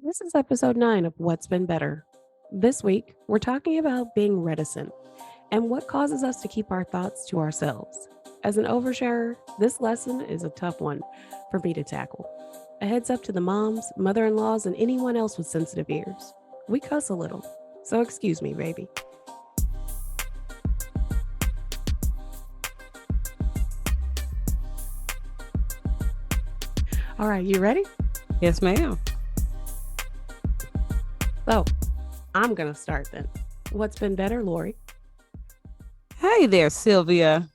This is episode 9 of What's Been Better. This week, we're talking about being reticent and what causes us to keep our thoughts to ourselves. As an oversharer, this lesson is a tough one for me to tackle. A heads up to the moms, mother-in-laws, and anyone else with sensitive ears. We cuss a little, so excuse me, baby. All right, you ready? Yes, ma'am. So, I'm going to start then. What's been better, Lori? Hey there, Sylvia.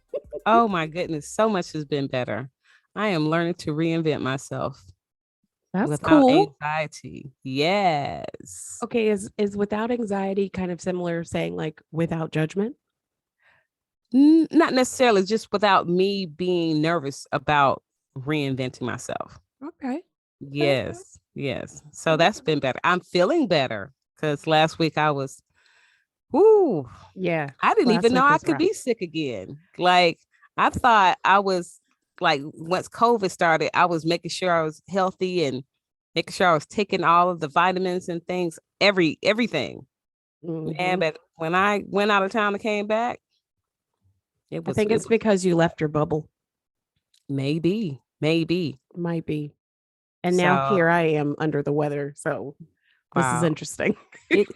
Oh my goodness, so much has been better. I am learning to reinvent myself That's without cool. anxiety. Yes. Okay, is without anxiety kind of similar saying like without judgment? Not necessarily, just without me being nervous about reinventing myself. Okay. Yes, yes. So that's been better. I'm feeling better because last week I was, whoo, Yeah. I didn't Last even know week I was could rough. be sick again. Like I thought I was like once COVID started, I was making sure I was healthy and making sure I was taking all of the vitamins and things, everything. Man, Mhm. but when I went out of town and came back, it I was think it it's was because you left your bubble. maybe. Might be. And now So here I am under the weather. So this is wow. interesting. It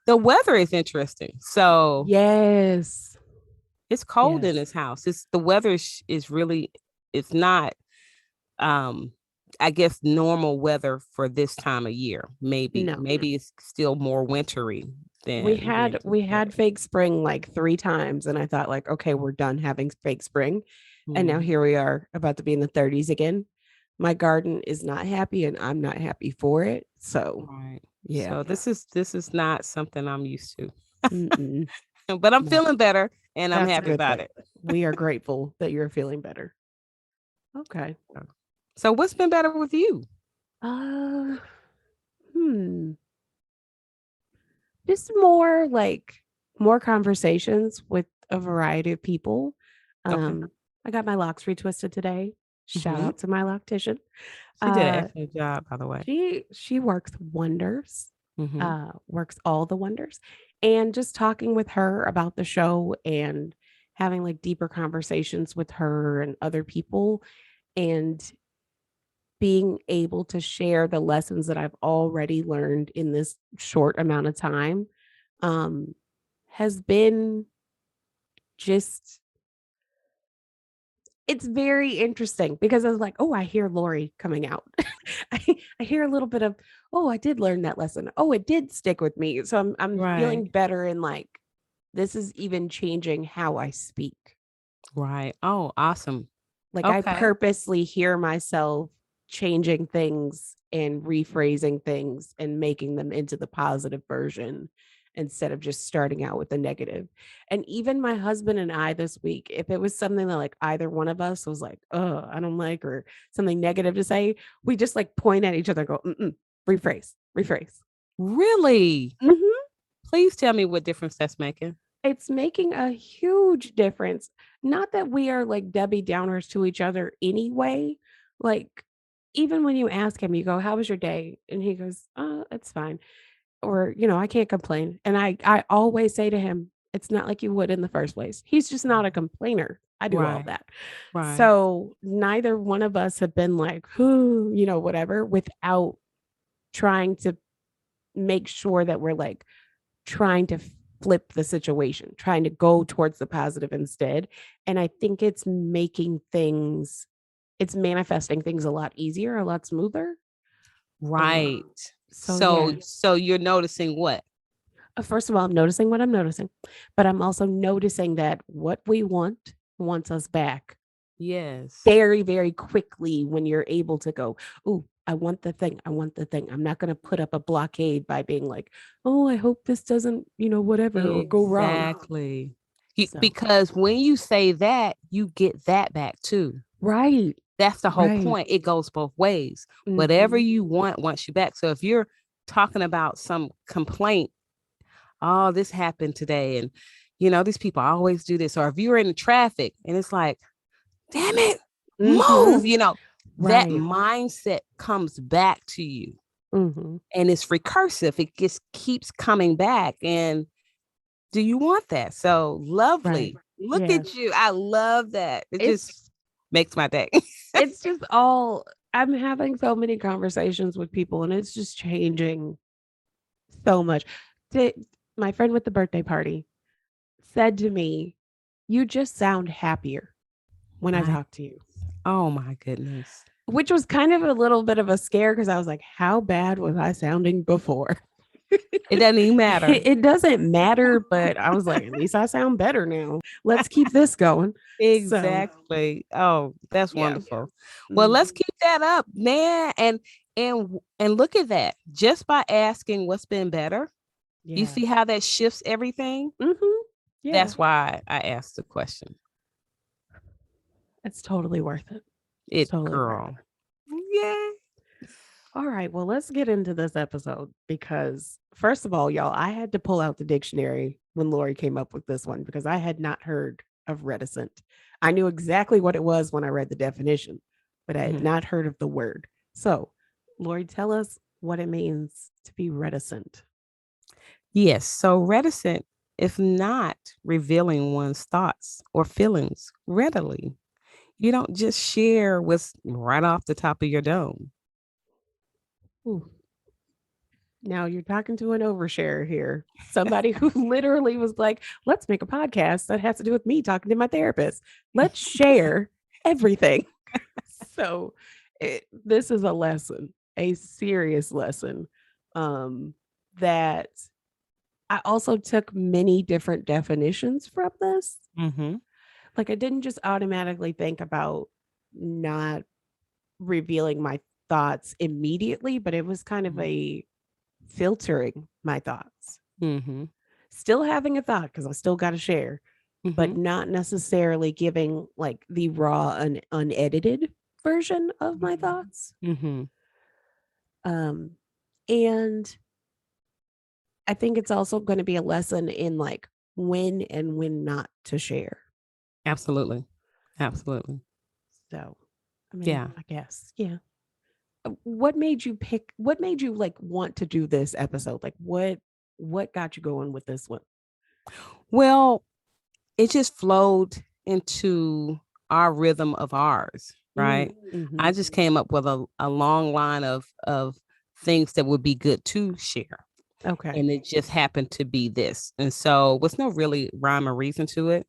the weather is interesting. So Yes. it's cold in Yes. this house. It's the weather is really it's not um I guess normal weather for this time of year. Maybe No. it's still more wintry We than had we had anticipated. fake spring like 3 times and I thought like, okay, we're done having fake spring. And now Mhm. here we are about to be in the 30s again. My garden is not happy and I'm not happy for it. So Right. yeah. So this is not something I'm used to. Mm-mm. But I'm No. feeling better and I'm That's a happy good about thing. it. We are grateful that you're feeling better. Okay. So what's been better with you? Uh, hmm. Just more like more conversations with a variety of people. Okay. I got my locks retwisted today. Shout Hmm. out to my loctician. She did an Uh, excellent job, by the way. she works wonders. Hmm. Works all the wonders. And just talking with her about the show and having like deeper conversations with her and other people and being able to share the lessons that I've already learned in this short amount of time um, has been just it's very interesting because I was like, oh, I hear Lori coming out. I hear a little bit of, oh, I did learn that lesson. Oh, it did stick with me. So I'm feeling Right. better and like this is even changing how I speak. Right. Oh, awesome. Like I Okay. purposely hear myself changing things and rephrasing things and making them into the positive version instead of just starting out with the negative. And even my husband and I this week, if it was something that like either one of us was like, oh, I don't like, or something negative to say, we just like point at each other and go, rephrase, rephrase. Really? Mhm. Please tell me what difference that's making. It's making a huge difference. Not that we are like Debbie Downers to each other anyway. Like, even when you ask him, you go, "How was your day?" And he goes, it's fine." Or, I can't complain. And I always say to him, it's not like you would in the first place. He's just not a complainer. I do all Right. that. Right. So neither one of us have been like, who, whatever, without trying to make sure that we're like trying to flip the situation, trying to go towards the positive instead. And I think it's manifesting things a lot easier, a lot smoother. Right. Um, so yeah. So you're noticing what? First of all, I'm noticing what I'm noticing, but I'm also noticing that what we want wants us back Yes. very, very quickly when you're able to go, "Ooh, I want the thing. I want the thing." I'm not going to put up a blockade by being like, "Oh, I hope this doesn't, whatever or go wrong." Exactly. So, Because when you say that, you get that back too. right, That's the whole right. point. It goes both ways. Whatever Mhm. you want wants you back. So if you're talking about some complaint, oh, this happened today, and these people always do this, or if you're in the traffic and it's like, damn it, Mhm. move, that Right. mindset comes back to you. Mhm. and it's recursive. It just keeps coming back. And do you want that? So Right. lovely. Look Yeah. at you. I love that. It just It's makes my day. it's just all I'm having so many conversations with people and it's just changing so much. Th My friend with the birthday party said to me, "You just sound happier when I My, talk to you." oh my goodness. Which was kind of a little bit of a scare because I was like, "How bad was I sounding before?" It doesn't even matter. It doesn't matter, but I was like, "At least I sound better now. Let's keep this going." So, Exactly. Oh, that's yeah. wonderful. Well, Mhm. let's keep that up, man. And look at that. Just by asking what's been better, you Yeah. see how that shifts everything? Mhm. Yeah. That's why I asked the question. It's totally worth it. It's It totally worth girl. it. Yeah. All right, well, let's get into this episode because first of all, y'all, I had to pull out the dictionary when Lori came up with this one because I had not heard of reticent. I knew exactly what it was when I read the definition, but I had Mhm. not heard of the word. So, Lori, tell us what it means to be reticent. Yes. So reticent is not revealing one's thoughts or feelings readily. You don't just share what's right off the top of your dome. Ooh, now you're talking to an overshare here. Somebody who literally was like, let's make a podcast that has to do with me talking to my therapist. Let's share everything. So this is a lesson, a serious lesson that I also took many different definitions from this. Mm-hmm. Like I didn't just automatically think about not revealing my thoughts immediately, but it was kind of a filtering my thoughts. Mm-hmm. Still having a thought because I still got to share, but Mm-hmm. not necessarily giving like the raw and unedited version of my thoughts. Mm-hmm. Um, and I think it's also going to be a lesson in like when and when not to share. Absolutely. Absolutely. So, I mean, Yeah. I guess, yeah. What made you pick? What made you like want to do this episode? Like, what got you going with this one? Well, it just flowed into our rhythm of ours, right? Mm-hmm. I just came up with a long line of things that would be good to share. Okay. And it just happened to be this. And so was no really rhyme or reason to it,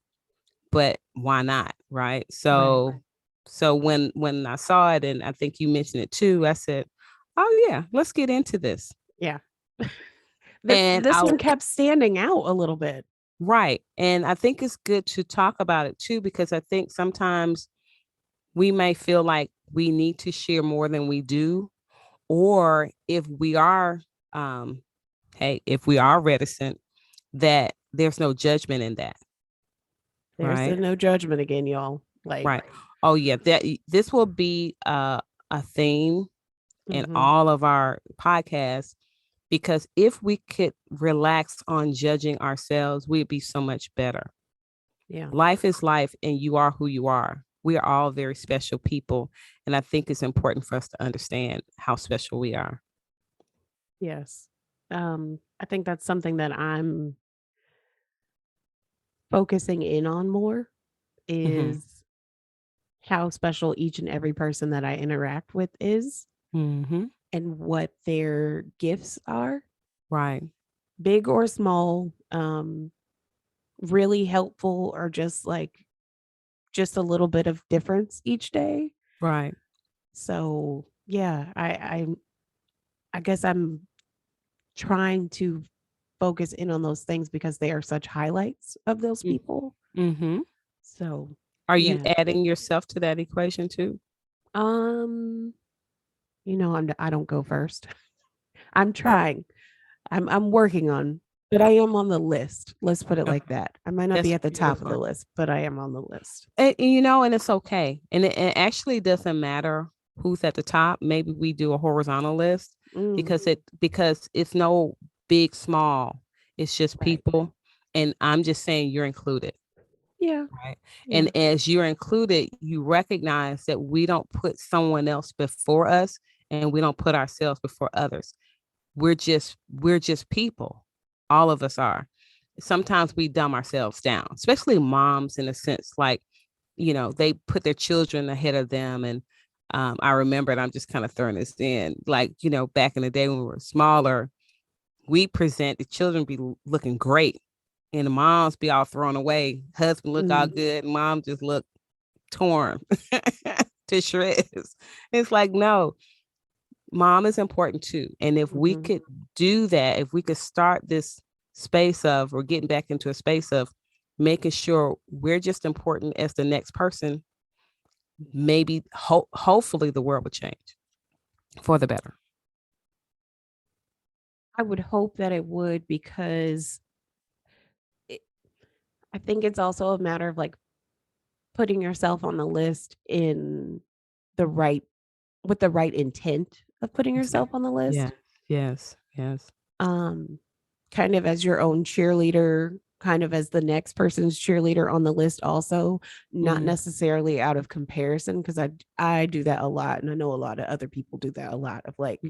but why not? Right. Right. So when I saw it, and I think you mentioned it too, I said, oh yeah, let's get into this. Yeah. this And this I one kept standing out a little bit. right. And I think it's good to talk about it too, because I think sometimes we may feel like we need to share more than we do. Or if we are, um, hey, if we are reticent, that there's no judgment in that. There's Right. the no judgment again, y'all. Like, Right. Oh yeah. That this will be a theme in mhm, all of our podcasts, because if we could relax on judging ourselves, we'd be so much better. yeah, Life is life, and you are who you are. We are all very special people. And I think it's important for us to understand how special we are. yes. I think that's something that I'm focusing in on more Mm-hmm. is how special each and every person that I interact with is Mm-hmm. and what their gifts are, Right. big or small, really helpful or just like just a little bit of difference each day. Right. So yeah, I guess I'm trying to focus in on those things because they are such highlights of those people. Mm-hmm. So, Are you yeah. adding yourself to that equation too? Um, I don't go first. I'm trying. I'm working on, but I am on the list. Let's put it Okay. like that. I might not be That's at the top of the beautiful. list, but I am on the list. And it's okay. And it actually doesn't matter who's at the top. Maybe we do a horizontal list, Mm, because it's no big, small. It's just right. people. And I'm just saying you're included. Yeah. Right. Yeah. And as you're included, you recognize that we don't put someone else before us, and we don't put ourselves before others. We're just people. All of us are. Sometimes we dumb ourselves down, especially moms, in a sense, like, they put their children ahead of them. And I remember, and I'm just kind of throwing this in, like, back in the day when we were smaller, we present the children be looking great, and the moms be all thrown away. Husband look all good, and mom just look torn to shreds. It's like, no, mom is important too. And if we could do that, if we could start this space of, we're getting back into a space of making sure we're just important as the next person, maybe hopefully the world would change for the better. I would hope that it would, because I think it's also a matter of like putting yourself on the list with the right intent of putting yourself on the list. Yes. Kind of as your own cheerleader, kind of as the next person's cheerleader on the list also, not necessarily out of comparison, because I do that a lot, and I know a lot of other people do that a lot, of like,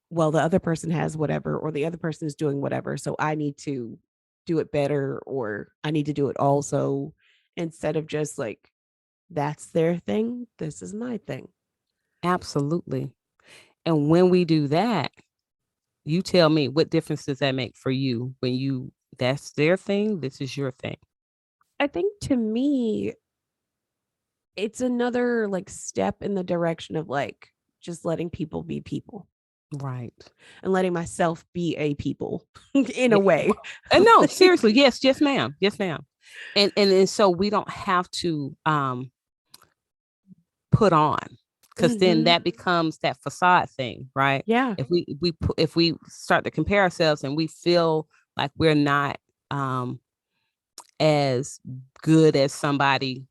well, the other person has whatever, or the other person is doing whatever, so I need to do it better, or I need to do it also, instead of just like, that's their thing, this is my thing. Absolutely. And when we do that, you tell me, what difference does that make for you when that's their thing, this is your thing? I think, to me, it's another like step in the direction of like just letting people be people. Right. And letting myself be a people in a way. And no, seriously. Yes, ma'am. Yes, ma'am. And so we don't have to put on, because then that becomes that facade thing, right? Yeah. If we start to compare ourselves and we feel like we're not as good as somebody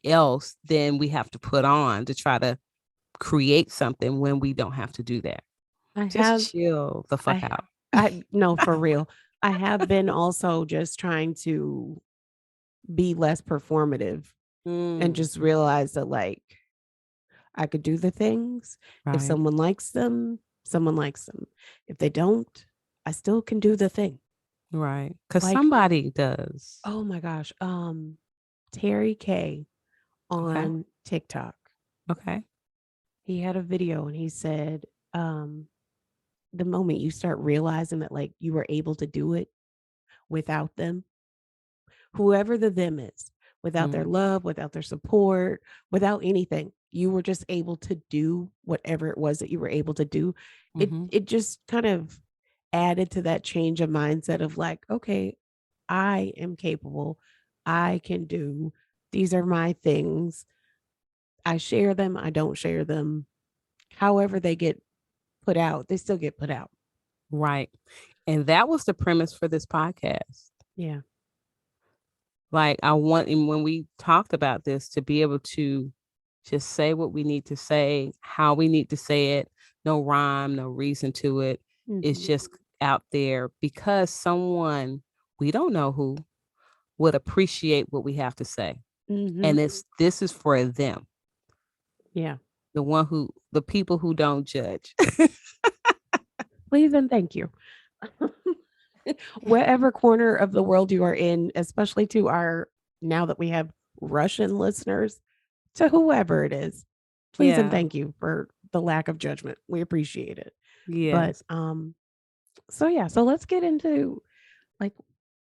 else, then we have to put on to try to create something when we don't have to do that. Just chill the fuck out. No, for real. I have been also just trying to be less performative and just realize that like I could do the things. Right. If someone likes them, someone likes them. If they don't, I still can do the thing. Right. Because like, somebody does. Oh my gosh. Terry K on TikTok. Okay. He had a video and he said, the moment you start realizing that like you were able to do it without them, whoever the them is, without their love, without their support, without anything, you were just able to do whatever it was that you were able to do. It just kind of added to that change of mindset of like, okay, I am capable. I can do, these are my things. I share them. I don't share them. However they get put out, they still get put out. Right. And that was the premise for this podcast. Yeah. Like, I want, and when we talked about this, to be able to just say what we need to say, how we need to say it, no rhyme, no reason to it. It's just out there because someone, we don't know who, would appreciate what we have to say. And this is for them. Yeah. The people who don't judge. Please and thank you. Whatever corner of the world you are in, especially to our, now that we have Russian listeners, to whoever it is, please and thank you for the lack of judgment. We appreciate it. Yes. But so let's get into like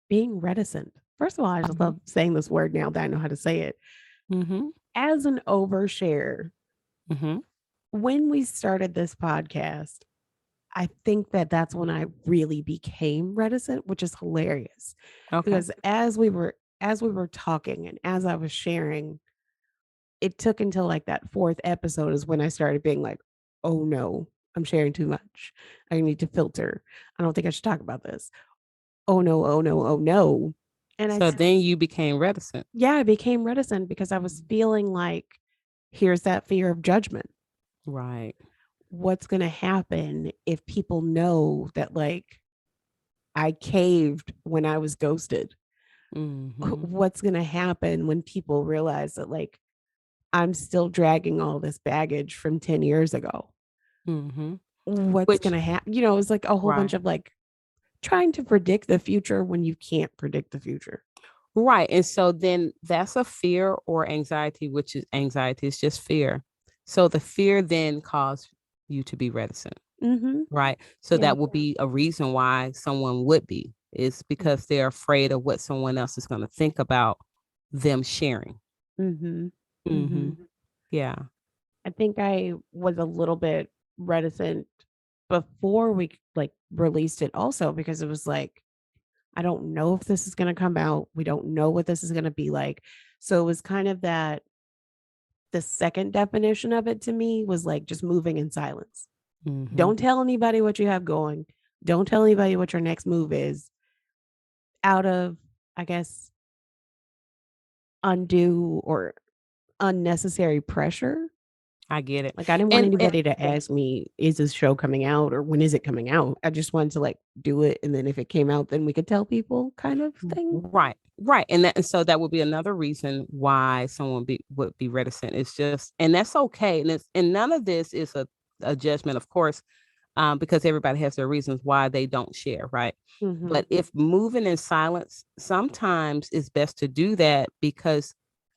being reticent. First of all, I just love saying this word now that I know how to say it. As an overshare, when we started this podcast, I think that that's when I really became reticent, which is hilarious. Because as we were talking and as I was sharing, it took until like that fourth episode is when I started being like, oh no, I'm sharing too much. I need to filter. I don't think I should talk about this. Oh no, oh no, oh no. And so then you became reticent. Yeah, I became reticent because I was feeling like, here's that fear of judgment. Right. What's going to happen if people know that like I caved when I was ghosted? What's going to happen when people realize that like I'm still dragging all this baggage from 10 years ago? Mm-hmm. what's Which, going to happen. You know, it's like a whole bunch right. of like trying to predict the future when you can't predict the future. Right. And so then that's a fear or anxiety, which is anxiety is just fear. So the fear then caused you to be reticent. Mm-hmm. Right. So Yeah. that would be a reason why someone would be, is because they're afraid of what someone else is going to think about them sharing. Mm-hmm. Mm-hmm. Mm-hmm. Yeah. I think I was a little bit reticent before we like released it also because it was like, I don't know if this is going to come out. We don't know what this is going to be like. So it was kind of that the second definition of it to me was like just moving in silence. Mm-hmm. Don't tell anybody what you have going. Don't tell anybody what your next move is out of, I guess, undue or unnecessary pressure. I get it. Like I didn't want And anybody to ask me, is this show coming out or when is it coming out? I just wanted to like do it. And then if it came out, then we could tell people kind of thing. right, right. And so that would be another reason why someone would be reticent. It's just, and that's okay. And none of this is a judgment, of course, because everybody has their reasons why they don't share, right? Mm-hmm. But if moving in silence, sometimes it's best to do that because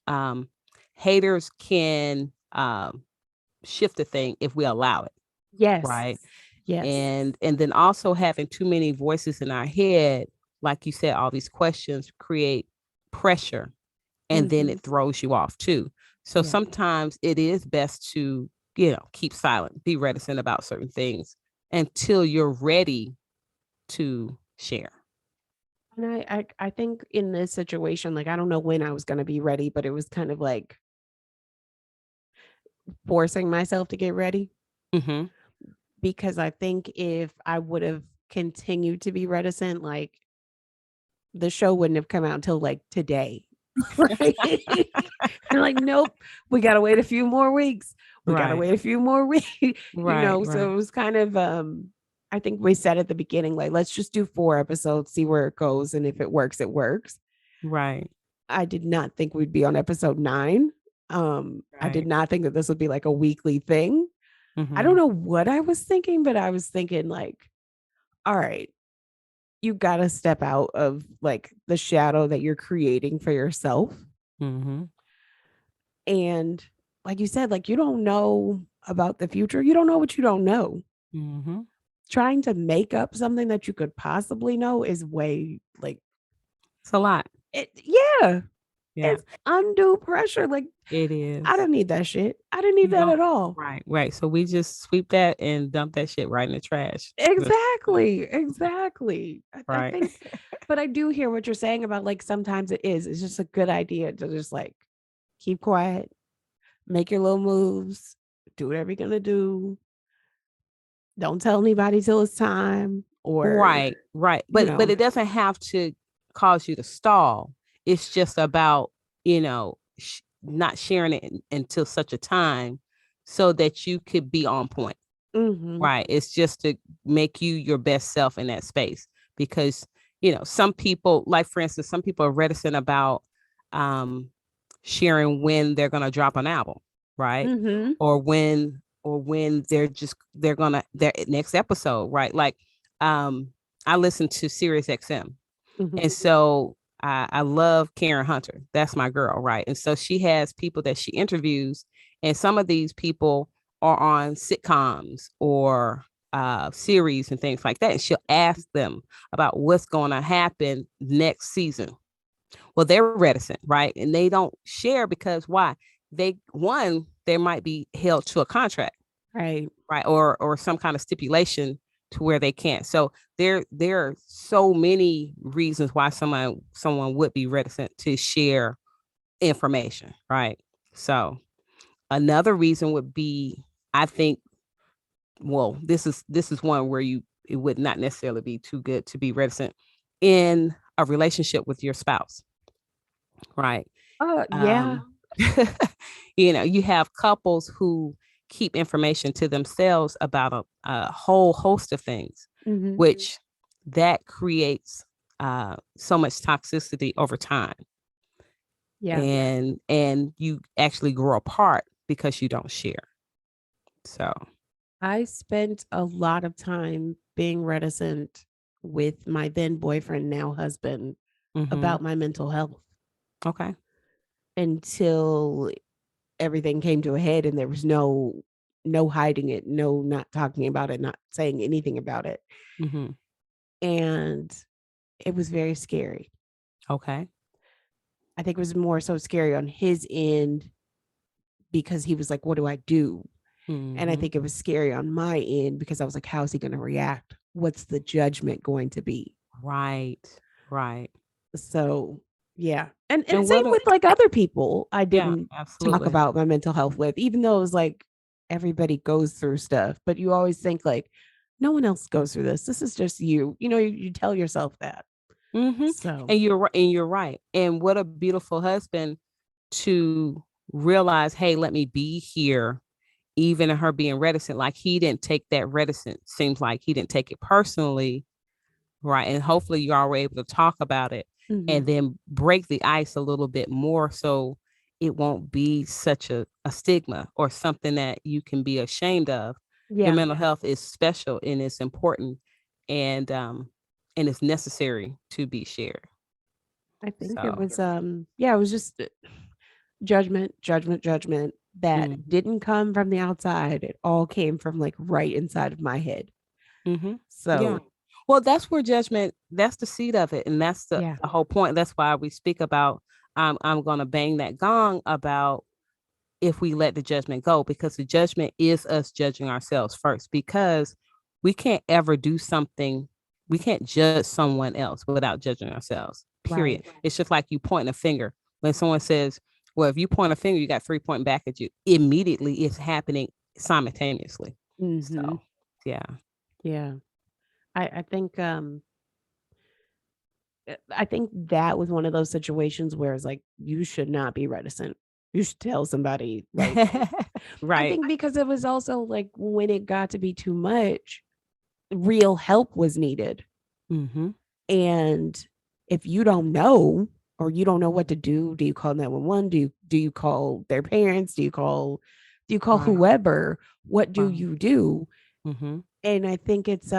um, haters can shift the thing if we allow it, Yes. right? Yes. And then also having too many voices in our head, like you said, all these questions create pressure, and then Mm-hmm. it throws you off too. So Yeah. sometimes it is best to, keep silent, be reticent about certain things until you're ready to share. And I think in this situation, like I don't know when I was gonna be ready, but it was kind of like forcing myself to get ready Mm-hmm. because I think if I would have continued to be reticent, like the show wouldn't have come out until like today. Right. And like, nope, we gotta wait a few more weeks. We gotta Right. wait a few more weeks, Right. so Right. it was kind of I think we said at the beginning, like, let's just do 4 episodes, see where it goes. And if it works, it works. Right. I did not think we'd be on episode 9. I did Right. not think that this would be like a weekly thing. I don't Mm-hmm. know what I was thinking, but I was thinking like, all right, you got to step out of like the shadow that you're creating for yourself. Mm-hmm. And like you said, like you don't know about the future. You don't know what you don't know. Mm-hmm. Trying to make up something that you could possibly know is way like It's a lot. it. Yeah, Yeah, it's undue pressure. Like it I is. didn't need that shit. I didn't need You that don't. at all. Right. Right. So we just sweep that and dump that shit right in the trash. Exactly. Exactly. I Right. think, but I do hear what you're saying about like sometimes it is. It's just a good idea to just like keep quiet, make your little moves, do whatever you're gonna do. Don't tell anybody till it's time, or Right. Right. you But know. it doesn't have to cause you to stall. It's just about, not sharing it until such a time so that you could be on point. Mm-hmm. Right. It's just to make you your best self in that space because, some people, like for instance, some people are reticent about um, sharing when they're going to drop an album, right? Mm-hmm. Or when they're going to their next episode, right? Like um, I listen to Sirius XM, Mm-hmm. and so I love Karen Hunter. That's my girl, right? And so she has people that she interviews, and some of these people are on sitcoms or series and things like that. And she'll ask them about what's going to happen next season. Well, they're reticent, right? And they don't share because why? They might be held to a contract, Right. right? Or some kind of stipulation to where they can't. So there are so many reasons why someone would be reticent to share information, right? So another reason would be, I think, well, this is one where it would not necessarily be too good to be reticent in a relationship with your spouse, right? Yeah. You have couples who keep information to themselves about a whole host of things, Mm-hmm. which that creates so much toxicity over time, Yeah. and you actually grow apart because you don't share. So I spent a lot of time being reticent with my then boyfriend, now husband, Mm-hmm. about my mental health Okay. until everything came to a head and there was no hiding it, no not talking about it, not saying anything about it. Mm-hmm. And it was very scary. Okay. I think it was more so scary on his end because he was like, what do I do? And I Mm-hmm. think it was scary on my end because I was like, how's he going to react? What's the judgment going to be? Right. Right. So, yeah. And And same what a with like other people I yeah, didn't talk absolutely. about my mental health with, even though it was like everybody goes through stuff, but you always think like no one else goes through this. This is just you. You tell yourself that. Mm-hmm. So, And you're right. And you're right. And what a beautiful husband to realize, hey, let me be here, even in her being reticent. Like he didn't take that reticent. Seems like he didn't take it personally. Right. And hopefully you all were able to talk about it mhm. and then break the ice a little bit more so it won't be such a stigma or something that you can be ashamed of. Your Yeah, mental health is special and it's important and it's necessary to be shared. I think it So was yeah, it was just judgment, judgment, judgment that mm-hmm. didn't come from the outside. It all came from like right inside of my head. Mm-hmm. Yeah. So, Well, that's where judgment, that's the seed of it. And that's yeah. the whole point. That's why we speak about I'm gonna bang that gong about if we let the judgment go, because the judgment is us judging ourselves first, because we can't ever do something, we can't judge someone else without judging ourselves, period. Right. It's just like you pointing a finger. When someone says, well, if you point a finger, you got three pointing back at you, immediately it's happening simultaneously. Mhm. So yeah. Yeah. I think that was one of those situations where it's like you should not be reticent. You should tell somebody like I Right. think because it was also like when it got to be too much, real help was needed. Mm-hmm. And if you don't know or you don't know what to do you call 911? Do you call their parents? Do you call Right. whoever? What do Right. you do? Mm-hmm. And I think it's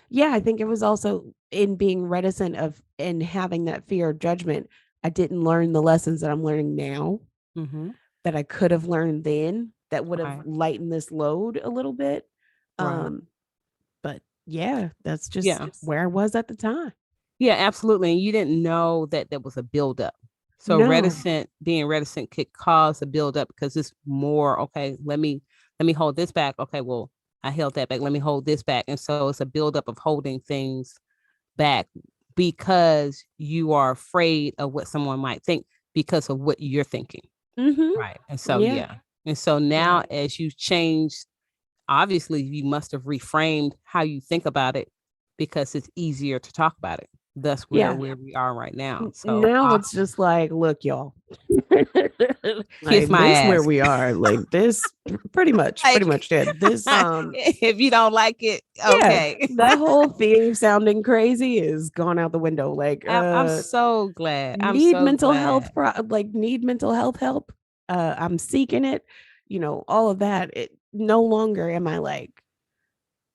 yeah, I think it was also in being reticent of and having that fear of judgment. I didn't learn the lessons that I'm learning now Mm-hmm. that I could have learned then that would have Right. lightened this load a little bit. Right. Um, but yeah, that's just Yeah. where I was at the time. Yeah, absolutely. And you didn't know that there was a buildup. So No. being reticent could cause a buildup because it's more, okay, let me hold this back. Okay, well, I held that back. Let me hold this back. And so it's a buildup of holding things back because you are afraid of what someone might think because of what you're thinking. Mhm. Right. And so Yeah. yeah. And so Yeah. now as you change, obviously you must have reframed how you think about it because it's easier to talk about it. Thus we're Yeah. where we are right now. So Now it's awesome. just like, look, y'all. Kiss Like my this where ass. we are. Like this pretty Like much did. This if you don't like it, yeah, okay. that whole fear of sounding crazy is gone out the window. Like I'm so glad. I'm need so mental health glad. like need mental health help. I'm seeking it, all of that. It no longer am I like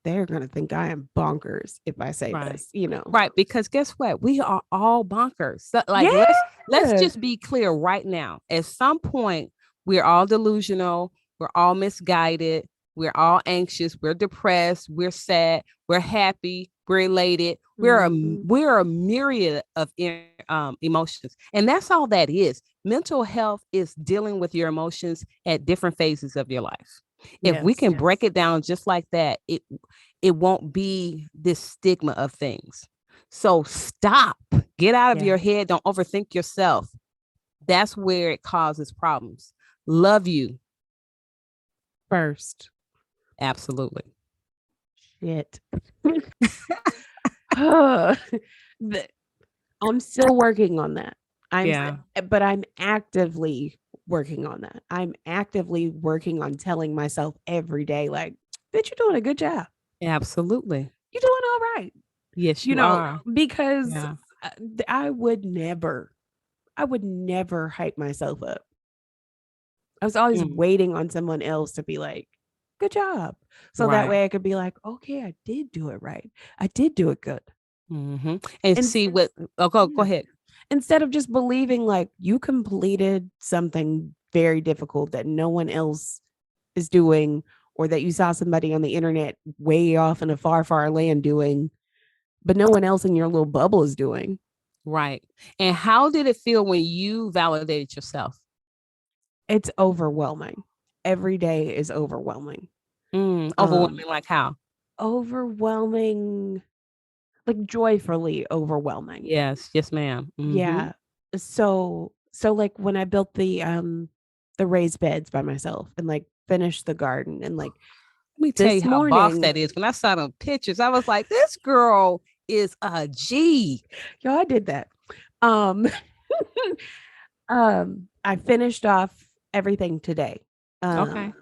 they're gonna think I am bonkers if I say Right. this. Right. Because guess what? We are all bonkers. So, like let's Yeah. just be clear right now. At some point, we're all delusional, we're all misguided, we're all anxious, we're depressed, we're sad, we're happy, we're elated. Mhm. We're a myriad of emotions. And that's all that is. Mental health is dealing with your emotions at different phases of your life. If we Yes. can break it down just like that, it won't be this stigma of things. So stop, get out of Yeah. your head. Don't overthink yourself. That's where it causes problems. Love you. First. Absolutely. Shit. The- I'm still working on that. Yeah, But I'm actively working on that. I'm actively working on telling myself every day, like, bitch, you're doing a good job. absolutely. You're doing all right. Yes, You you know, are. because Yeah. uh, I would never hype myself up. I was always Mm. waiting on someone else to be like, good job. So that Right. way I could be like, okay, I did do it right. I did do it good. And And see what, oh, go yeah, ahead. instead of just believing like you completed something very difficult that no one else is doing, or that you saw somebody on the internet way off in a far, far land doing, but no one else in your little bubble is doing. Right. And how did it feel when you validated yourself? It's overwhelming. Every day is overwhelming. Overwhelming, like how? Overwhelming, like joyfully overwhelming. Yes. Yes, ma'am. Yeah. So like when I built the raised beds by myself and like finished the garden and like Let me tell you this how boss morning, that is. When I saw them pictures, I was like, this girl is a G. yo, I did that. Um I finished off everything today. Okay.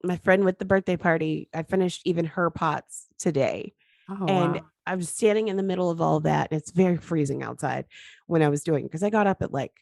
My friend with the birthday party, I finished even her pots today. Oh, And wow. I was standing in the middle of all that. And it's very freezing outside when I was doing it because I got up at like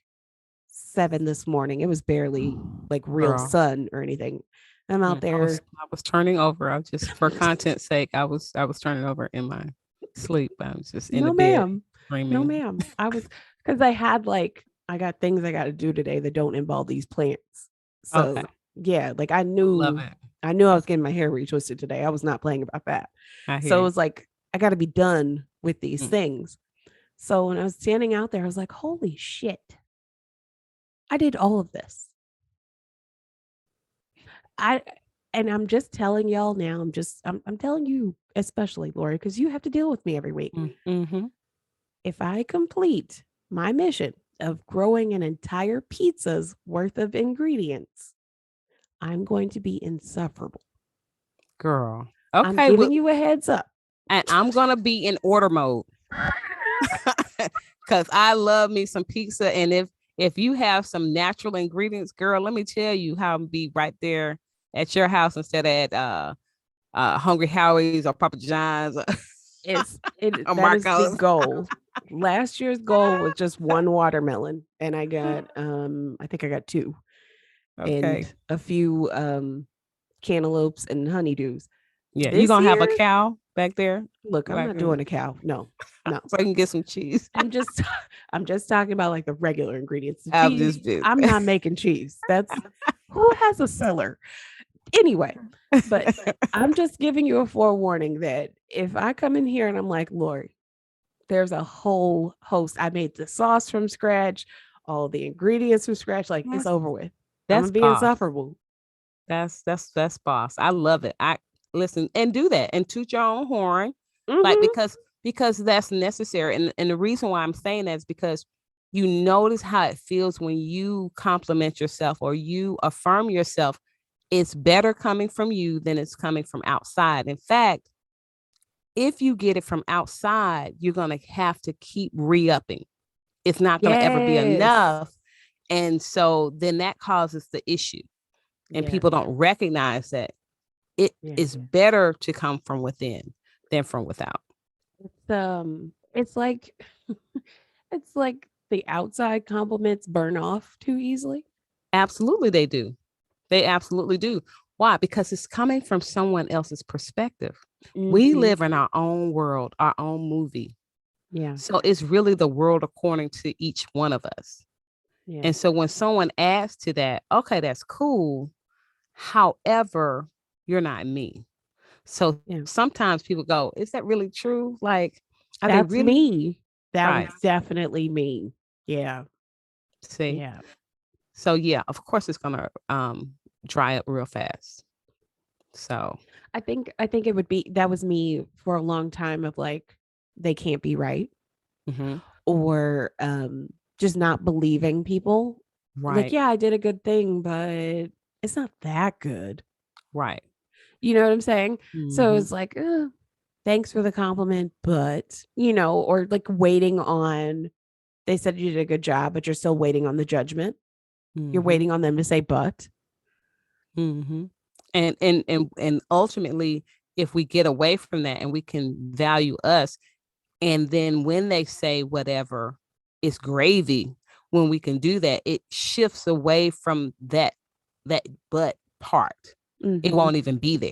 7 this morning. It was barely like real Girl. sun or anything. I'm out I was there. I was turning over. I was just for content's sake, I was turning over in my sleep. I was just in the No, bed ma'am. No, screaming. ma'am. I was because I had like I got things I got to do today that don't involve these plants. Okay. So yeah, like Love it. I knew I was getting my hair retwisted today. I was not playing about that. I hear So it you. was like I got to be done with these Mm. things. So when I was standing out there, I was like, holy shit, I did all of this. I and I'm just telling y'all now, I'm telling you, especially Lori, because you have to deal with me every week. Mm-hmm. If I complete my mission of growing an entire pizza's worth of ingredients, I'm going to be insufferable. Girl. I'm Okay. giving Well, you a heads up. and I'm gonna be in order mode because I love me some pizza. And if you have some natural ingredients, girl, let me tell you how I'm be right there at your house instead of at Hungry Howie's or Papa John's or That is the Marco's. goal. Last year's goal was just one watermelon, and I got I think I got two and Okay. a few cantaloupes and honeydews. Yeah, you This gonna have a year, cow back there, look, I'm like, not doing a cow. No, no. so you can get some cheese. I'm just I'm just talking about like the regular ingredients. The I'm cheese, just bit. I'm not making cheese. That's who has a cellar. Anyway, but I'm just giving you a forewarning that if I come in here and I'm like, Lori, there's a whole host. I made the sauce from scratch, all the ingredients from scratch, like it's That's over with. I'm that's gonna be boss. insufferable. That's boss. I love it. I listen and do that and toot your own horn, like Mm-hmm. because that's necessary. And the reason why I'm saying that is because you notice how it feels when you compliment yourself or you affirm yourself. It's better coming from you than it's coming from outside. In fact, if you get it from outside, you're gonna have to keep re-upping. It's not gonna ever be Yes. enough. And so then that causes the issue. And Yeah. people don't recognize that it Yeah. is better to come from within than from without. It's like it's like the outside compliments burn off too easily. Absolutely, they do. They absolutely do. Why? Because it's coming from someone else's perspective. We Mm-hmm. live in our own world, our own movie. Yeah. So it's really the world according to each one of us. Yeah. And so when someone adds to that, okay, that's cool. However, you're not me. So Yeah. sometimes people go, is that really true? Like, are they That's really me. That was right? definitely me. Yeah. See? Yeah. So yeah, of course it's gonna dry up real fast. So I think it would be that was me for a long time of like they can't be right mhm, or just not believing people. Like, right, yeah, I did a good thing, but it's not that good. right. You know what I'm saying? So Mhm, it's like, thanks for the compliment, but or like waiting on they said you did a good job, but you're still waiting on the judgment. You're mhm, waiting on them to say but. mhm. And ultimately, if we get away from that and we can value us, and then when they say whatever, it's gravy. When we can do that, it shifts away from that but part. It won't even be there.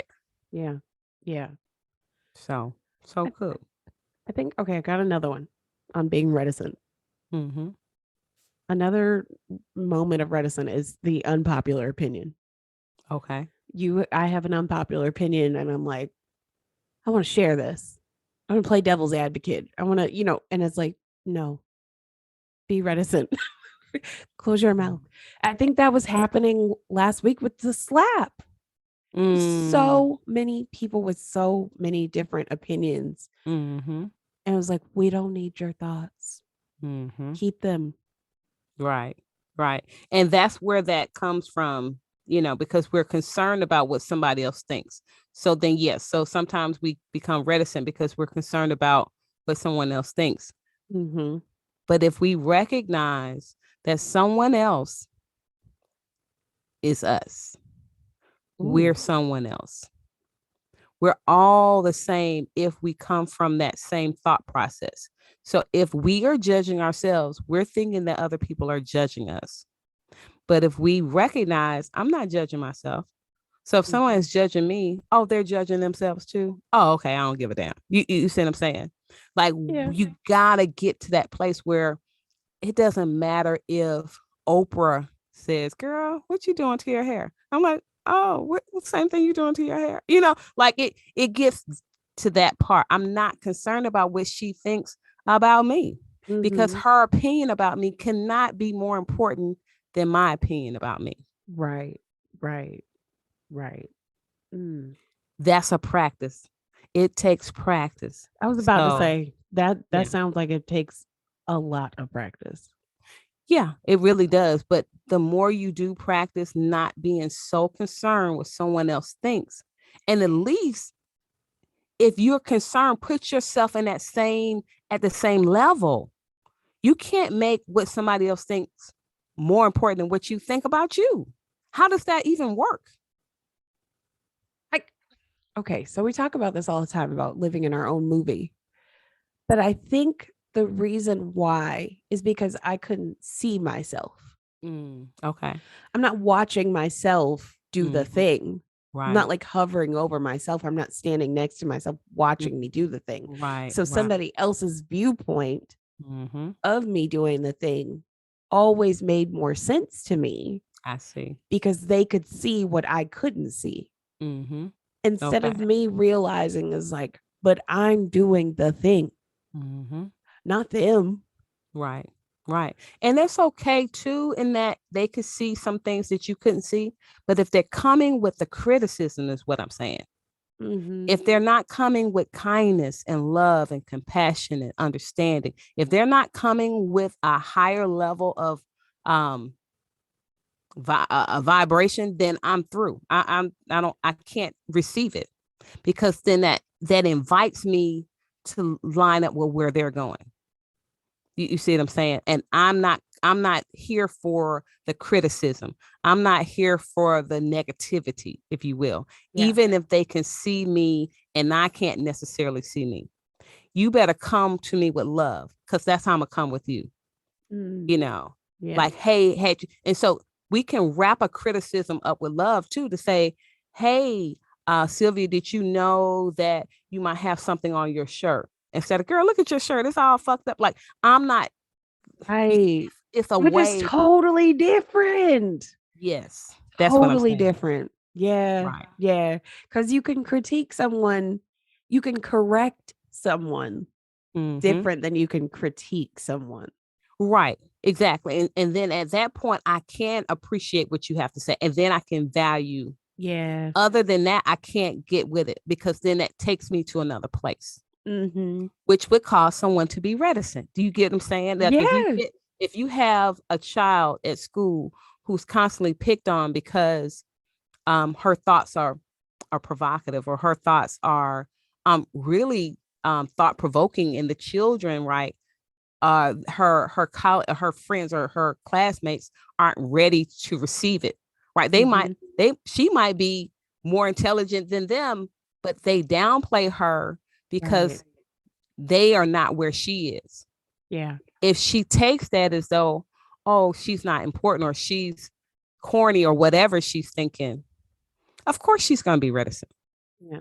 Yeah. Yeah. So I, cool. I think, okay, I got another one on being reticent. Mm-hmm. Another moment of reticent is the unpopular opinion. Okay. I have an unpopular opinion and I'm like, I want to share this. I want to play devil's advocate. I want to, and it's like, no, be reticent. Close your mouth. I think that was happening last week with the slap. Mm. So many people with so many different opinions. Mm-hmm. And it was like, we don't need your thoughts. Mm-hmm. Keep them. Right. Right. And that's where that comes from, because we're concerned about what somebody else thinks. So then, yes. So sometimes we become reticent because we're concerned about what someone else thinks. Mm-hmm. But if we recognize that someone else is us, we're Ooh. someone else. We're all the same if we come from that same thought process. So if we are judging ourselves, we're thinking that other people are judging us. But if we recognize, I'm not judging myself. So if someone is judging me, oh, they're judging themselves too. Oh, okay. I don't give a damn. You see what I'm saying? Like, Yeah. you gotta get to that place where it doesn't matter if Oprah says, girl, what you doing to your hair? I'm like, oh, what same thing you doing to your hair? Like it gets to that part. I'm not concerned about what she thinks about me because Mm-hmm. her opinion about me cannot be more important than my opinion about me. Right. Right. Right. Mm. That's a practice. It takes practice. I was about to So say that yeah. sounds like it takes a lot of practice. Yeah, it really does. But the more you do practice not being so concerned with someone else thinks, and at least if you're concerned, put yourself in at the same level. You can't make what somebody else thinks more important than what you think about you. How does that even work? Like, okay, so we talk about this all the time about living in our own movie. But I think the reason why is because I couldn't see myself. Okay. I'm not watching myself do the Mhm. thing. I'm not Right. like hovering over myself. I'm not standing next to myself watching me do the thing. Right. So Right. somebody else's viewpoint Mm-hmm. of me doing the thing always made more sense to me I see. because they could see what I couldn't see. Mm-hmm. Instead Okay. of me realizing is like, but I'm doing the thing, Mm-hmm. not them. Right. Right. And that's okay too, in that they could see some things that you couldn't see. But if they're coming with the criticism, is what I'm saying. Mm-hmm. If they're not coming with kindness and love and compassion and understanding, if they're not coming with a higher level of um a vibration, then I'm through. I can't receive it, because then that invites me to line up with where they're going. You see what I'm saying? And I'm not here for the criticism. I'm not here for the negativity, if you will. Yeah. Even if they can see me and I can't necessarily see me. You better come to me with love, because that's how I'm gonna come with you. Mm. You know, Yeah. like, hey, hey, and so we can wrap a criticism up with love too, to say, hey, Sylvia, did you know that you might have something on your shirt? Instead of, girl, look at your shirt, it's all fucked up. Like, I'm not. Right. It's a Which is way. totally different. Yes, that's what I'm Totally saying. different. Yeah. Right. Yeah. Because you can critique someone, you can correct someone Mm-hmm. different than you can critique someone. Right. Exactly. And then at that point, I can appreciate what you have to say, and then I can value. Yeah. Other than that, I can't get with it, because then that takes me to another place, Mm-hmm. which would cause someone to be reticent. Do you get what I'm saying? Like, Yeah. if you have a child at school who's constantly picked on because her thoughts are provocative, or her thoughts are really thought provoking, and the children, right, her friends or her classmates aren't ready to receive it, right? Mm-hmm. She might be more intelligent than them, but they downplay her Right. because they are not where she is. Yeah. If she takes that as though, oh, she's not important, or she's corny, or whatever she's thinking, Of course she's going to be reticent. Yeah.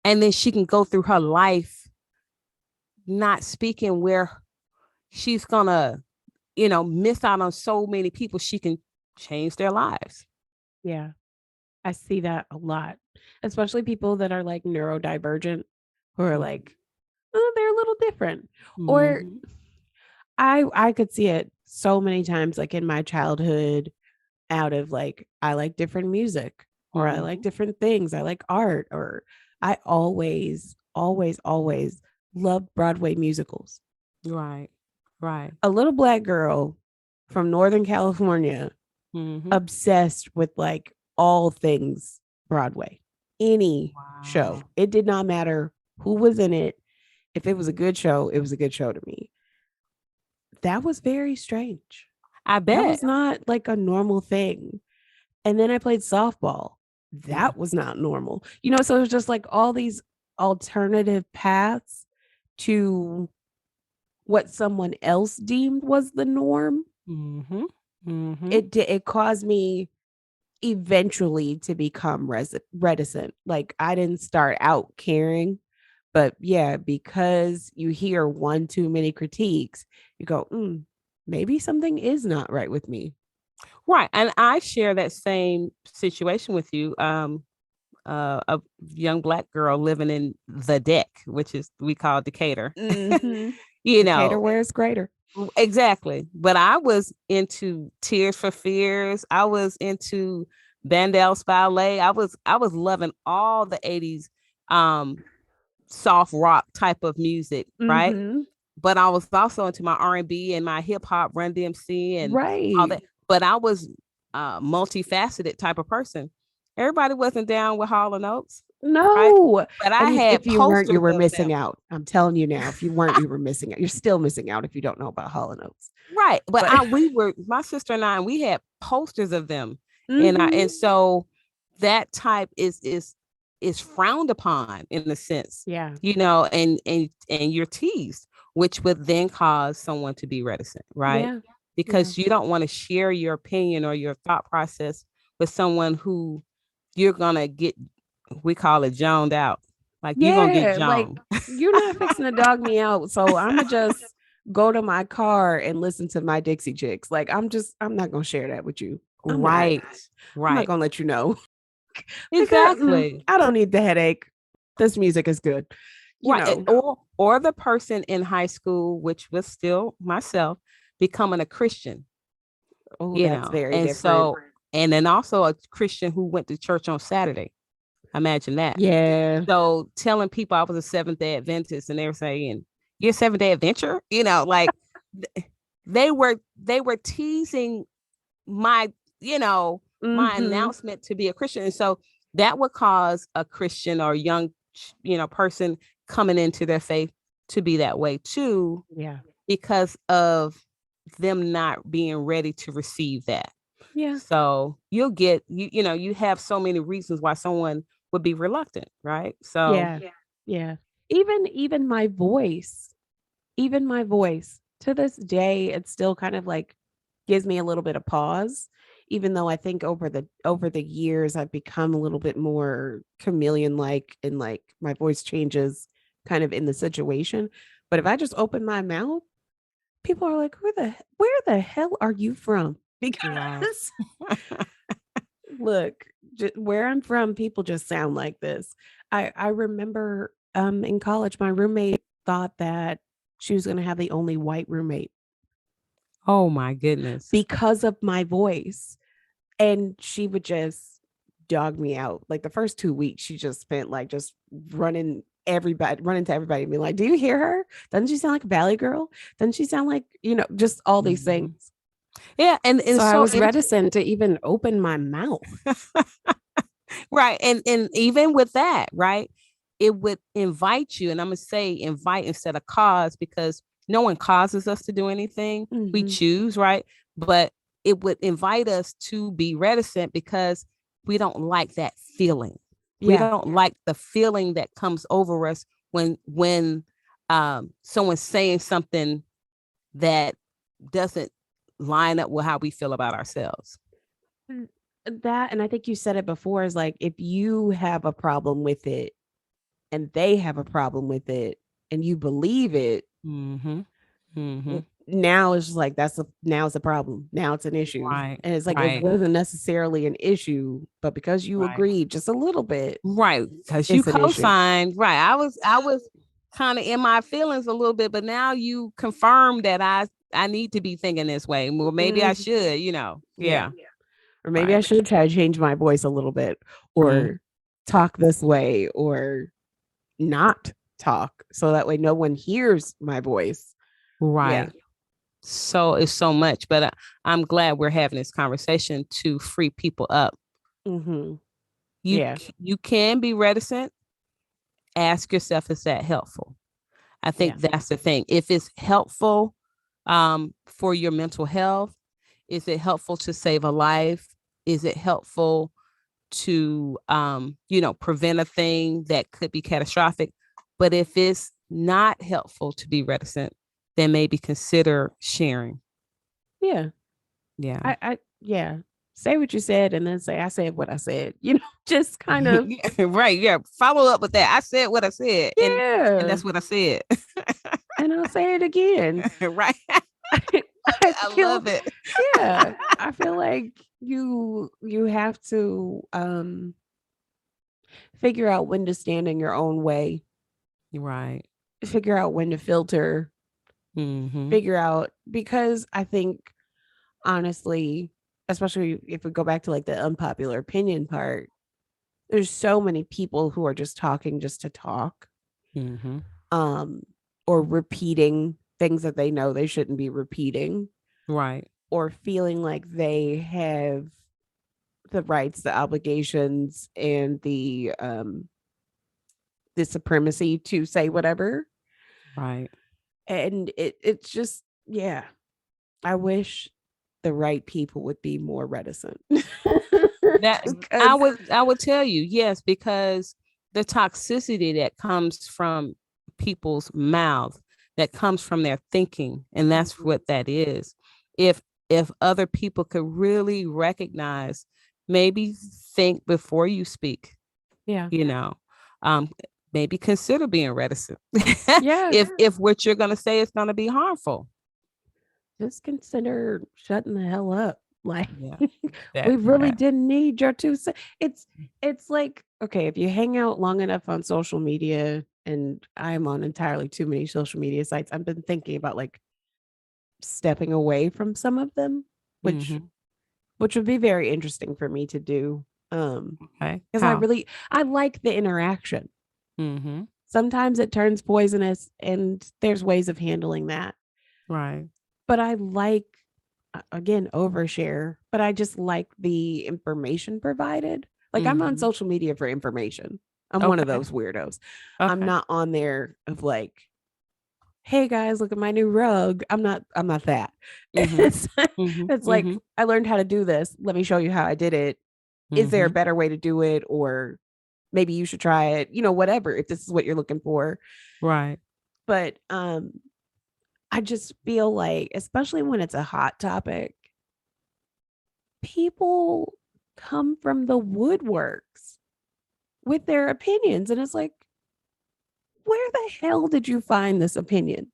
And then she can go through her life not speaking, where she's going to, miss out on so many people she can change their lives. Yeah. I see that a lot, especially people that are like neurodivergent, who are like, oh, they're a little different. Or Mm-hmm. I could see it so many times, like in my childhood, out of like, I like different music, or I like Mm-hmm. different things. I like art, or I always, always, always loved Broadway musicals. Right. Right. A little Black girl from Northern California, Mm-hmm. obsessed with like all things Broadway, any show. Wow. It did not matter who was in it. If it was a good show, it was a good show to me. That was very strange. I That bet. was not like a normal thing. And then I played softball. Yeah. That was not normal. So it was just like all these alternative paths to what someone else deemed was the norm. Mm-hmm. Mm-hmm. It caused me eventually to become reticent. Like, I didn't start out caring, but yeah, because you hear one too many critiques, you go, maybe something is not right with me. Right. And I share that same situation with you. A young Black girl living in the deck, which is we call Decatur. Mm-hmm. you Decatur know, wears greater. exactly. But I was into Tears for Fears. I was into Bandel's Ballet. I was loving all the 80s um soft rock type of music, right? Mm-hmm. But I was also into my R&B and my hip hop, Run DMC and all Right. that. But I was a multifaceted type of person. Everybody wasn't down with Hall and Oates, right? No. But I And had if you weren't, you posters were of them. missing out. I'm telling you now, if you weren't, you were missing out. You're still missing out if you don't know about Hall and Oates. Right. But But we were, my sister and I, and we had posters of them. And mm-hmm. so that type is frowned upon in a sense, Yeah. and you're teased, which would then cause someone to be reticent, right? Yeah. Yeah. Because you don't want to share your opinion or your thought process with someone who you're gonna get, we call it joned out. Like you're gonna get Yeah. Like, joned. you're not fixing to dog me out. So I'ma just go to my car and listen to my Dixie Chicks. Like, I'm not gonna share that with you. I'm not. Right. I'm not Right. gonna let you know. Like, Exactly. I don't need the headache. This music is good. You Right. know. Or the person in high school, which was still myself, becoming a Christian, Oh, that's very and different. so, and then also a Christian who went to church on Saturday. Imagine that. Yeah. So telling people I was a Seventh-day Adventist, and they were saying, "You're a Seventh-day Adventure," like they were teasing my, my Mm-hmm. announcement to be a Christian. And so that would cause a Christian or young, person coming into their faith to be that way too, Yeah. because of them not being ready to receive that. Yeah. So you'll get, you have so many reasons why someone would be reluctant, right? So, Yeah. Yeah. Even my voice to this day, it still kind of like gives me a little bit of pause, even though I think over the years I've become a little bit more chameleon like, and like my voice changes kind of in the situation. But if I just open my mouth, people are like, where the hell are you from? right. Because look, where I'm from, people just sound like this. I remember in college, my roommate thought that she was going to have the only white roommate Oh my goodness. because of my voice, and she would just dog me out. Like the first 2 weeks, she just spent like just running to everybody and being like, "Do you hear her? Doesn't she sound like a Valley girl? Doesn't she sound like just all these Mhm. things?" Yeah, and So I so was reticent to even open my mouth. right. And even with that, right, it would invite you, and I'm gonna say invite instead of cause, because no one causes us to do anything. We Mhm. choose, right? But it would invite us to be reticent because we don't like that feeling. We Yeah. don't like the feeling that comes over us when someone's saying something that doesn't line up with how we feel about ourselves. that, and I think you said it before, is like if you have a problem with it and they have a problem with it and you believe it, Mm-hmm. Mm-hmm. now it's just like now it's a problem. Now it's an issue. Right. And it's like it Right. wasn't necessarily an issue, but because you Right. agreed just a little bit, Right. Because you it's an issue. co-signed. Right. I was kind of in my feelings a little bit, but now you confirm that I need to be thinking this way. Well, maybe I Mhm. should, Yeah. Yeah. Or maybe I Right. should try to change my voice a little bit Mm. or talk this way or not talk so that way no one hears my voice. Yeah. Right. So it's so much, but I'm glad we're having this conversation to free people up. Mhm. You Yeah. you can be reticent. Ask yourself, is that helpful? I Yeah. think that's the thing. If it's helpful for your mental health, is it helpful to save a life? Is it helpful to prevent a thing that could be catastrophic? But if it's not helpful to be reticent, then maybe consider sharing. Yeah. Yeah. Yeah. Say what you said and then say I said what I said. Just kind of Right. Yeah. Follow up with that. I said what I said, and yeah. that's what I said. And I'll say it again. Right. I I feel love it. yeah. I feel like you have to figure out when to stand in your own way, Right. figure out when to filter, Mm-hmm. figure out because I think honestly, especially if we go back to like the unpopular opinion part, there's so many people who are just talking just to talk, Mm-hmm. um, or repeating things that they know they shouldn't be repeating, Right. or feeling like they have the rights, the obligations, and the supremacy to say whatever. Right. And it's just yeah. I wish the right people would be more reticent. That Because I would tell you, yes, because the toxicity that comes from people's mouth, that comes from their thinking, and that's Mhm. what that is. If if other people could really recognize, maybe think before you speak, Yeah. you know, um, maybe consider being reticent. Yeah. If what you're gonna say is gonna be harmful. Just consider shutting the hell up. Like Yeah, we really that. didn't need your two cents. It's like, okay, if you hang out long enough on social media, and I'm on entirely too many social media sites, I've been thinking about like stepping away from some of them, which Mm-hmm. which would be very interesting for me to do. Okay. Because How? I like the interaction. Mm-hmm. Sometimes it turns poisonous and there's ways of handling that. Right. But I like again overshare, but I just like the information provided. Like I'm on Mm-hmm. social media for information. I'm one of Okay. those weirdos. I'm Okay. not on there of like, hey guys, look at my new rug. I'm not that. Mm-hmm. It's Mm-hmm. it's like Mm-hmm. I learned how to do this. Let me show you how I did it. Is there a Mm-hmm. better way to do it? Or maybe you should try it, whatever, if this is what you're looking for. Right. But I just feel like, especially when it's a hot topic, people come from the woodworks with their opinions. And it's like, where the hell did you find this opinion?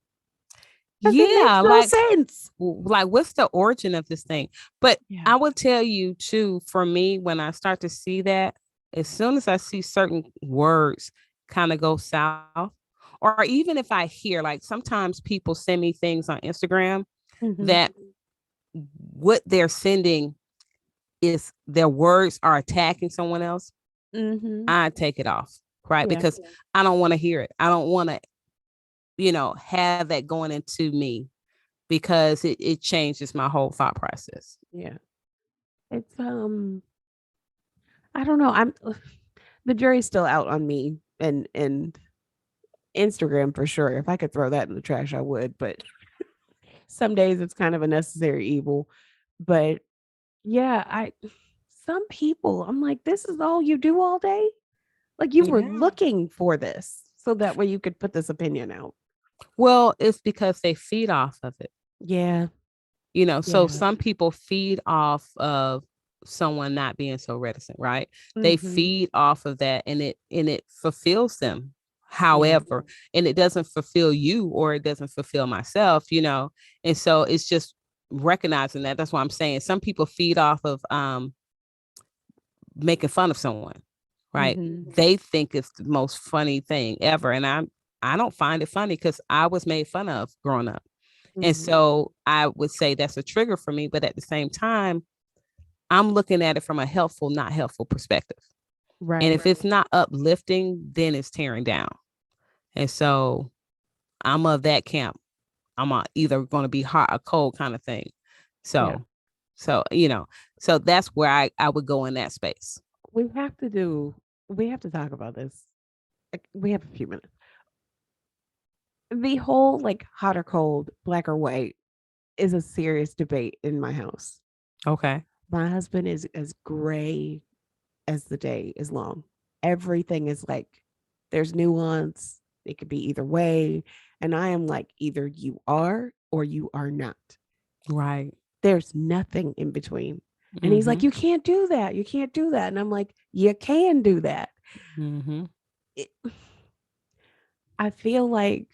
Because it makes Yeah, no sense. like what's the origin of this thing? But Yeah. I would tell you too, for me, when I start to see that, as soon as I see certain words kind of go south, or even if I hear, like sometimes people send me things on Instagram Mm-hmm. that what they're sending is their words are attacking someone else, Mm-hmm. I take it off, right? Yeah. Because I don't want to hear it. I don't want to, have that going into me because it changes my whole thought process. Yeah. It's I don't know. I'm the jury's still out on me and Instagram for sure. If I could throw that in the trash, I would. But some days it's kind of a necessary evil. But yeah, I some people, I'm like, this is all you do all day? Like you were Yeah. looking for this so that way you could put this opinion out. Well, it's because they feed off of it. Yeah. So Yeah. some people feed off of someone not being so reticent, right? They Mm-hmm. feed off of that, and it fulfills them. Yeah. However, and it doesn't fulfill you, or it doesn't fulfill myself, And so it's just recognizing that. That's why I'm saying some people feed off of making fun of someone, right? Mm-hmm. They think it's the most funny thing ever. And I don't find it funny because I was made fun of growing up. And Mm-hmm. so I would say that's a trigger for me. But at the same time, I'm looking at it from a helpful, not helpful perspective. And Right. if it's not uplifting, then it's tearing down. And so I'm of that camp. I'm either going to be hot or cold kind of thing. Yeah. So, so that's where I would go in that space. We have to do, we have to talk about this. We have a few minutes. The whole like hot or cold, black or white is a serious debate in my house. Okay. My husband is as gray as the day is long. Everything is like there's nuance. It could be either way. And I am like, either you are or you are not. Right. There's nothing in between. And he's Mm-hmm. like, you can't do that. You can't do that. And I'm like, you can do that. Mm-hmm. It, I feel like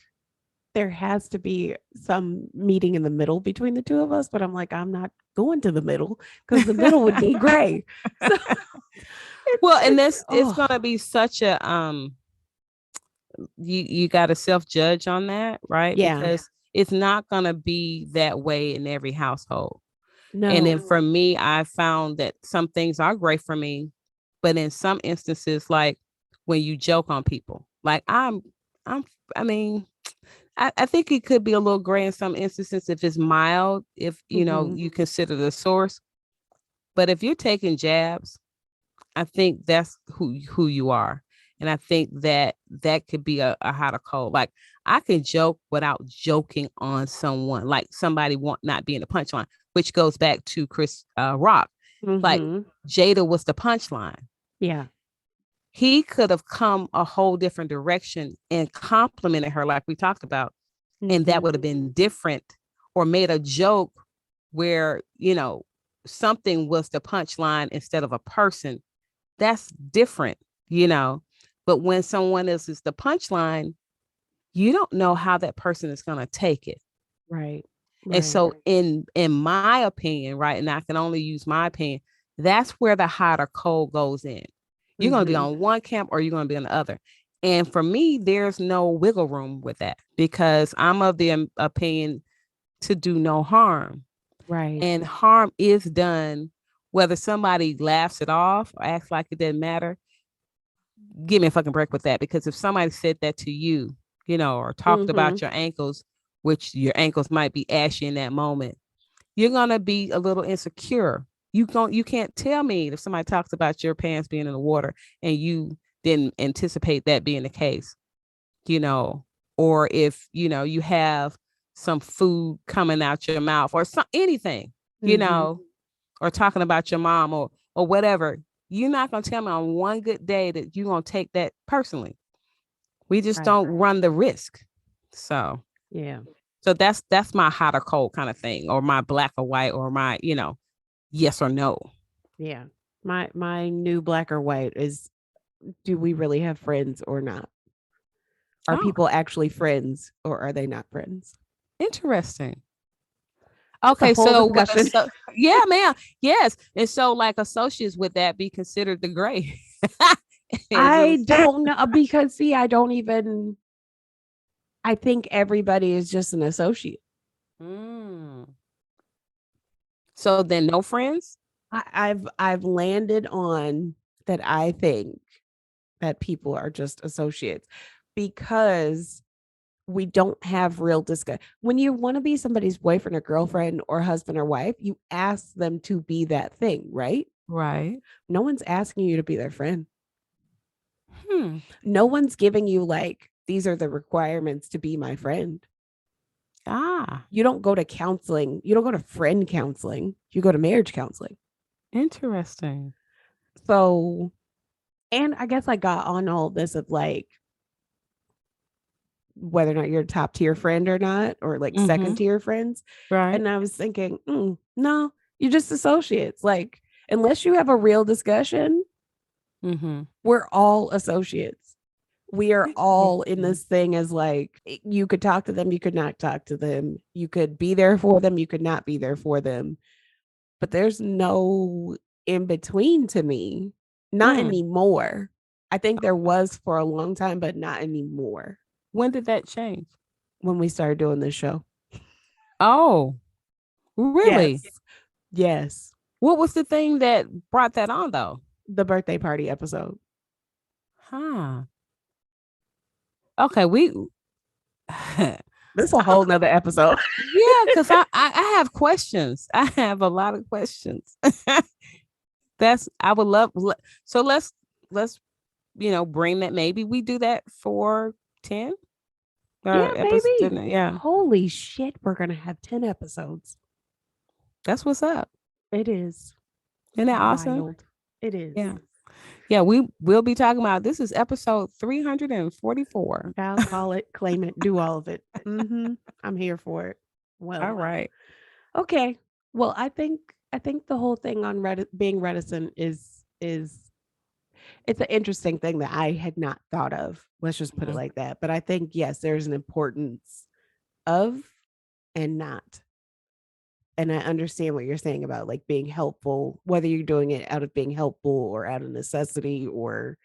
there has to be some meeting in the middle between the two of us, but I'm like, I'm not going to the middle because the middle would be gray. So Well, and it's this it's oh gonna be such a you got to self-judge on that, right? yeah. Because it's not gonna be that way in every household. And then No. for me, I found that some things are great for me, but in some instances, like when you joke on people, like I'm I mean, I think it could be a little gray in some instances if it's mild, if Mm-hmm. you consider the source. But if you're taking jabs, I think that's who you are. And I think that that could be a hot or cold. Like I can joke without joking on someone, like somebody want not being a punchline, which goes back to Chris Rock. Like Mm-hmm. Jada was the punchline. Yeah. He could have come a whole different direction and complimented her, like we talked about, and that Mm-hmm. would have been different, or made a joke where something was the punchline instead of a person. That's different, you know. But when someone else is the punchline, you don't know how that person is going to take it. Right. And Right. so in my opinion, right, and I can only use my opinion, that's where the hot or cold goes in. You're going to be Mm-hmm. on one camp or you're going to be on the other. And for me, there's no wiggle room with that because I'm of the opinion to do no harm. Right. And harm is done whether somebody laughs it off or acts like it didn't matter. Give me a fucking break with that, because if somebody said that to you, or talked Mm-hmm. about your ankles, which your ankles might be ashy in that moment, you're gonna be a little insecure. You can't tell me if somebody talks about your pants being in the water and you didn't anticipate that being the case, you know, or if you have some food coming out your mouth or anything, you Mm-hmm. know, or talking about your mom or whatever. You're not gonna tell me on one good day that you're gonna take that personally. We just Right. don't run the risk. So Yeah. so that's my hot or cold kind of thing, or my black or white, or my, yes or no. Yeah. My new black or white is, do we really have friends or not? Are Oh, people actually friends or are they not friends? interesting. It's a Okay, whole so discussion. yeah, ma'am. Yes. And so like associates, would that be considered the gray? Is I it don't know because see, I think everybody is just an associate. mm. So then no friends? I've landed on that. I think that people are just associates because we don't have real discussion. When you want to be somebody's boyfriend or girlfriend or husband or wife, you ask them to be that thing, right? Right. No one's asking you to be their friend. Hmm. No one's giving you like, these are the requirements to be my friend. Ah, You don't go to counseling. You don't go to friend counseling. You go to marriage counseling. interesting. So, and I guess I got on all this of like whether or not you're a top tier friend or not, or like Mm-hmm. second tier friends. Right. And I was thinking, no, you're just associates. Like, unless you have a real discussion, we're all associates. We are all in this thing as like, you could talk to them, you could not talk to them. You could be there for them, you could not be there for them. But there's no in between to me. Not anymore. I think there was for a long time, but not anymore. When did that change? When we started doing this show. Oh, really? Yes. What was the thing that brought that on, though? The birthday party episode. Huh. Okay, this is a whole nother episode. Yeah, because I have questions. I have a lot of questions. I would love. So let's bring that. Maybe we do that for 10. Yeah, maybe. Yeah. Holy shit, we're gonna have 10 episodes. That's what's up. It is. Isn't that awesome? Wild. It is. Yeah. Yeah, we'll be talking about, this is episode 344. I'll call it, claim it, do all of it. I'm here for it. Well, all right. Okay. Well, I think the whole thing on being reticent is it's an interesting thing that I had not thought of. Let's just put it like that. But I think, yes, there's an importance of and not. And I understand what you're saying about like being helpful, whether you're doing it out of being helpful or out of necessity or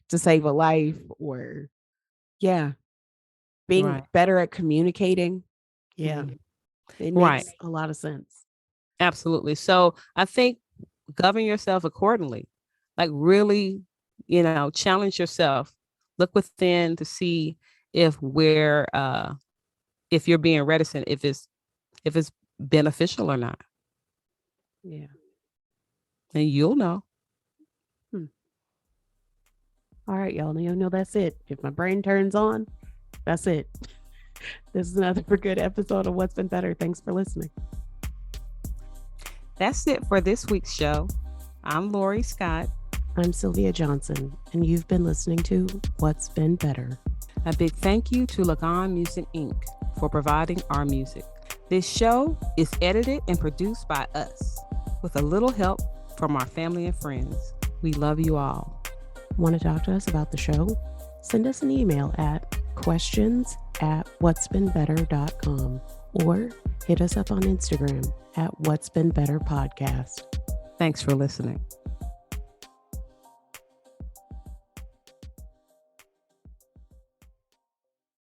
to save a life or being better at communicating. Yeah. It makes a lot of sense. Absolutely. So I think govern yourself accordingly. Like really, challenge yourself. Look within to see if you're being reticent, if it's beneficial or not. Yeah. And you'll know. All right, y'all. You know that's it. If my brain turns on, that's it. This is another good episode of What's Been Better. Thanks for listening. That's it for this week's show. I'm Lori Scott. I'm Sylvia Johnson, and you've been listening to What's Been Better. A big thank you to Lagan Music Inc. for providing our music. This show is edited and produced by us with a little help from our family and friends. We love you all. Want to talk to us about the show? Send us an email at questions@whatsbeenbetter.com or hit us up on Instagram at whatsbeenbetterpodcast. Thanks for listening.